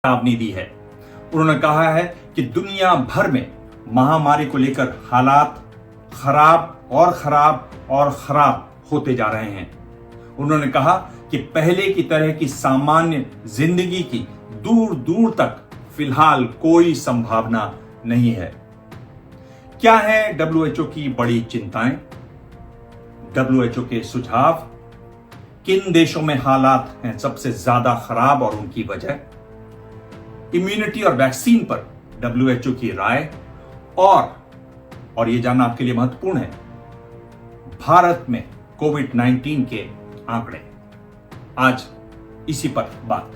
चेतावनी दी है। उन्होंने कहा है कि दुनिया भर में महामारी को लेकर हालात खराब होते जा रहे हैं। उन्होंने कहा कि पहले की तरह की सामान्य जिंदगी की दूर दूर तक फिलहाल कोई संभावना नहीं है। क्या है डब्ल्यूएचओ की बड़ी चिंताएं? डब्ल्यूएचओ के सुझाव, किन देशों में हालात हैं सबसे ज्यादा खराब और उनकी वजह, इम्यूनिटी और वैक्सीन पर डब्ल्यूएचओ की राय, और यह जानना आपके लिए महत्वपूर्ण है, भारत में कोविड-19 के आंकड़े। आज इसी पर बात।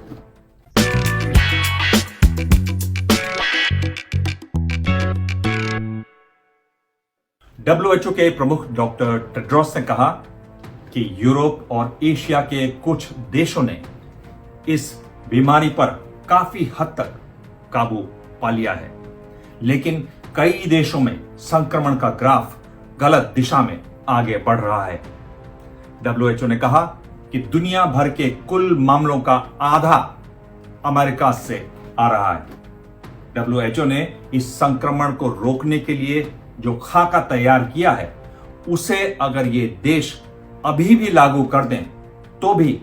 डब्ल्यूएचओ के प्रमुख डॉक्टर टेड्रोस ने कहा कि यूरोप और एशिया के कुछ देशों ने इस बीमारी पर काफी हद तक काबू पा लिया है, लेकिन कई देशों में संक्रमण का ग्राफ गलत दिशा में आगे बढ़ रहा है। डब्ल्यूएचओ ने कहा कि दुनिया भर के कुल मामलों का आधा अमेरिका से आ रहा है। डब्ल्यूएचओ ने इस संक्रमण को रोकने के लिए जो खाका तैयार किया है, उसे अगर ये देश अभी भी लागू कर दें तो भी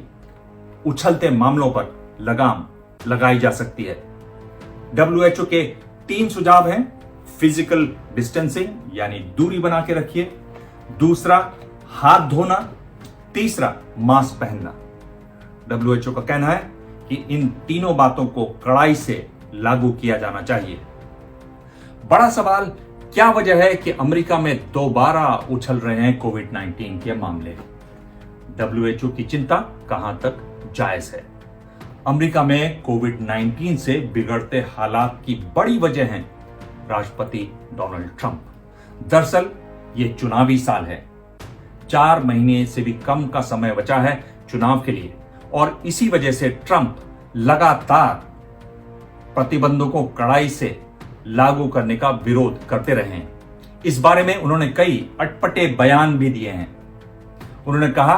उछलते मामलों पर लगाम लगाई जा सकती है। डब्ल्यूएचओ के 3 सुझाव हैं। फिजिकल डिस्टेंसिंग यानी दूरी बना के रखिए, दूसरा हाथ धोना, तीसरा मास्क पहनना। डब्ल्यूएचओ का कहना है कि इन तीनों बातों को कड़ाई से लागू किया जाना चाहिए। बड़ा सवाल क्या वजह है कि अमेरिका में दोबारा उछल रहे हैं कोविड-19 के मामले? डब्ल्यूएचओ की चिंता कहां तक जायज है? अमेरिका में कोविड-19 से बिगड़ते हालात की बड़ी वजह है राष्ट्रपति डोनाल्ड ट्रंप। दरअसल ये चुनावी साल है, 4 महीने से भी कम का समय बचा है चुनाव के लिए, और इसी वजह से ट्रंप लगातार प्रतिबंधों को कड़ाई से लागू करने का विरोध करते रहे हैं। इस बारे में उन्होंने कई अटपटे बयान भी दिए हैं। उन्होंने कहा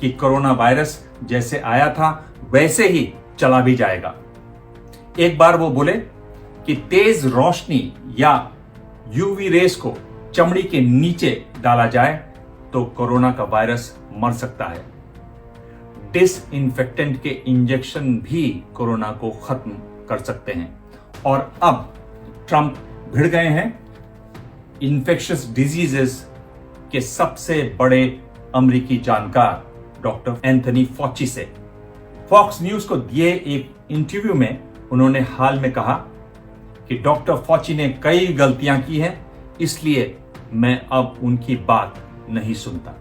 कि कोरोना वायरस जैसे आया था वैसे ही चला भी जाएगा। एक बार वो बोले कि तेज रोशनी या यूवी रेस को चमड़ी के नीचे डाला जाए तो कोरोना का वायरस मर सकता है। डिसइंफेक्टेंट के इंजेक्शन भी कोरोना को खत्म कर सकते हैं। और अब ट्रंप भिड़ गए हैं इन्फेक्शियस डिजीजेस के सबसे बड़े अमेरिकी जानकार डॉक्टर एंथनी फॉची से। फॉक्स न्यूज को दिए एक इंटरव्यू में उन्होंने हाल में कहा कि डॉक्टर फॉची ने कई गलतियां की हैं, इसलिए मैं अब उनकी बात नहीं सुनता।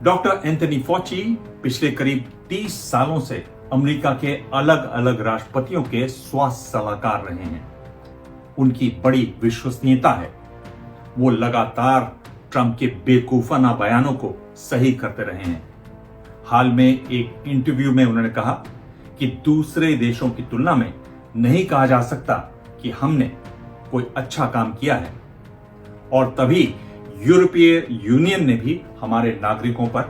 डॉक्टर एंथनी फॉची पिछले करीब 30 सालों से अमेरिका के अलग अलग राष्ट्रपतियों के स्वास्थ्य सलाहकार रहे हैं। उनकी बड़ी विश्वसनीयता है। वो लगातार ट्रंप के बेवकूफाना बयानों को सही करते रहे हैं। हाल में एक इंटरव्यू में उन्होंने कहा कि दूसरे देशों की तुलना में नहीं कहा जा सकता कि हमने कोई अच्छा काम किया है, और तभी यूरोपीय यूनियन ने भी हमारे नागरिकों पर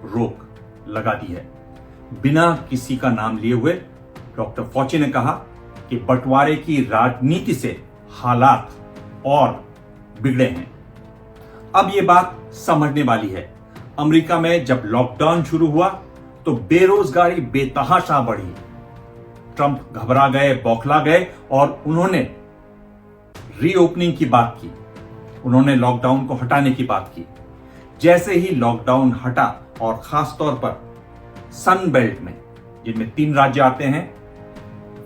रोक लगा दी है। बिना किसी का नाम लिए हुए डॉक्टर फॉची ने कहा कि बंटवारे की राजनीति से हालात और बिगड़े हैं। अब यह बात समझने वाली है। अमेरिका में जब लॉकडाउन शुरू हुआ तो बेरोजगारी बेतहाशा बढ़ी। ट्रंप घबरा गए, बौखला गए और उन्होंने रीओपनिंग की बात की। उन्होंने लॉकडाउन को हटाने की बात की। जैसे ही लॉकडाउन हटा, और खास तौर पर सन बेल्ट में, जिनमें 3 राज्य आते हैं,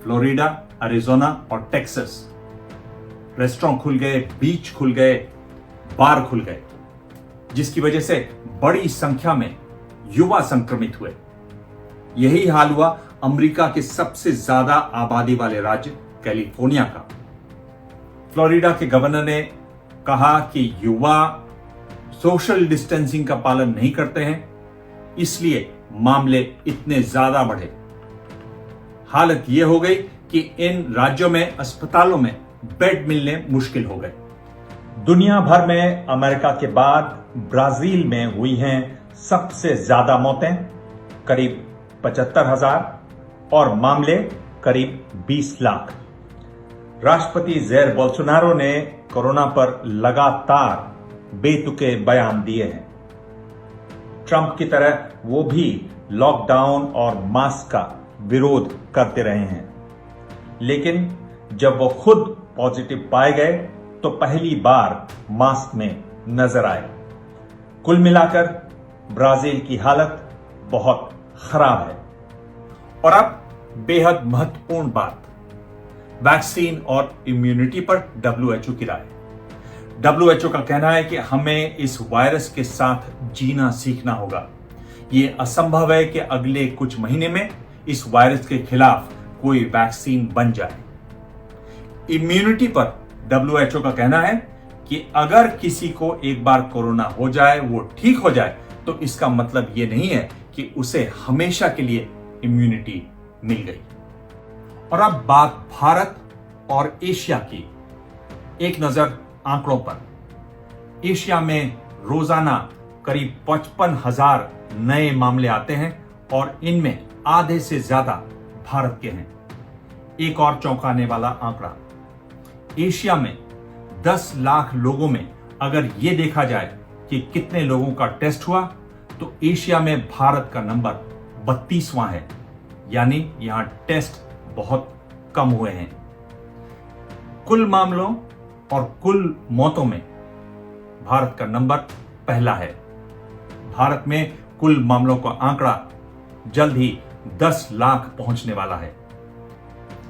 फ्लोरिडा, अरिजोना और टेक्सास, रेस्टोरेंट खुल गए, बीच खुल गए, बार खुल गए, जिसकी वजह से बड़ी संख्या में युवा संक्रमित हुए। यही हाल हुआ अमेरिका के सबसे ज्यादा आबादी वाले राज्य कैलिफोर्निया का। फ्लोरिडा के गवर्नर ने कहा कि युवा सोशल डिस्टेंसिंग का पालन नहीं करते हैं, इसलिए मामले इतने ज्यादा बढ़े। हालत यह हो गई कि इन राज्यों में अस्पतालों में बेड मिलने मुश्किल हो गए। दुनिया भर में अमेरिका के बाद ब्राजील में हुई हैं सबसे ज्यादा मौतें, करीब 75,000, और मामले करीब 20 लाख। राष्ट्रपति जैर बोल्सोनारो ने कोरोना पर लगातार बेतुके बयान दिए हैं। ट्रंप की तरह वो भी लॉकडाउन और मास्क का विरोध करते रहे हैं, लेकिन जब वो खुद पॉजिटिव पाए गए तो पहली बार मास्क में नजर आए। कुल मिलाकर ब्राजील की हालत बहुत खराब है। और अब बेहद महत्वपूर्ण बात, वैक्सीन और इम्यूनिटी पर WHO की राय। WHO का कहना है कि हमें इस वायरस के साथ जीना सीखना होगा। ये असंभव है कि अगले कुछ महीने में इस वायरस के खिलाफ कोई वैक्सीन बन जाए। इम्यूनिटी पर WHO का कहना है कि अगर किसी को एक बार कोरोना हो जाए, वो ठीक हो जाए, तो इसका मतलब ये नहीं है कि उसे हमेशा के लिए इम्यूनिटी मिल गई। और अब बात भारत और एशिया की। एक नजर आंकड़ों पर। एशिया में रोजाना करीब 55,000 नए मामले आते हैं और इनमें आधे से ज्यादा भारत के हैं। एक और चौंकाने वाला आंकड़ा, एशिया में 10 लाख लोगों में अगर यह देखा जाए कि कितने लोगों का टेस्ट हुआ, तो एशिया में भारत का नंबर 32वां है। यानी यहां टेस्ट बहुत कम हुए हैं। कुल मामलों और कुल मौतों में भारत का नंबर पहला है। भारत में कुल मामलों का आंकड़ा जल्द ही 10 लाख पहुंचने वाला है।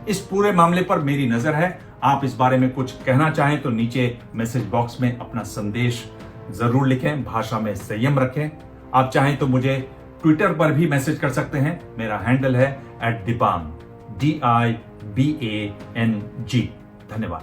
इस पूरे मामले पर मेरी नजर है। आप इस बारे में कुछ कहना चाहें तो नीचे मैसेज बॉक्स में अपना संदेश जरूर लिखें। भाषा में संयम रखें। आप चाहें तो मुझे ट्विटर पर भी मैसेज कर सकते हैं। मेरा हैंडल है @dibang DIBANG। धन्यवाद।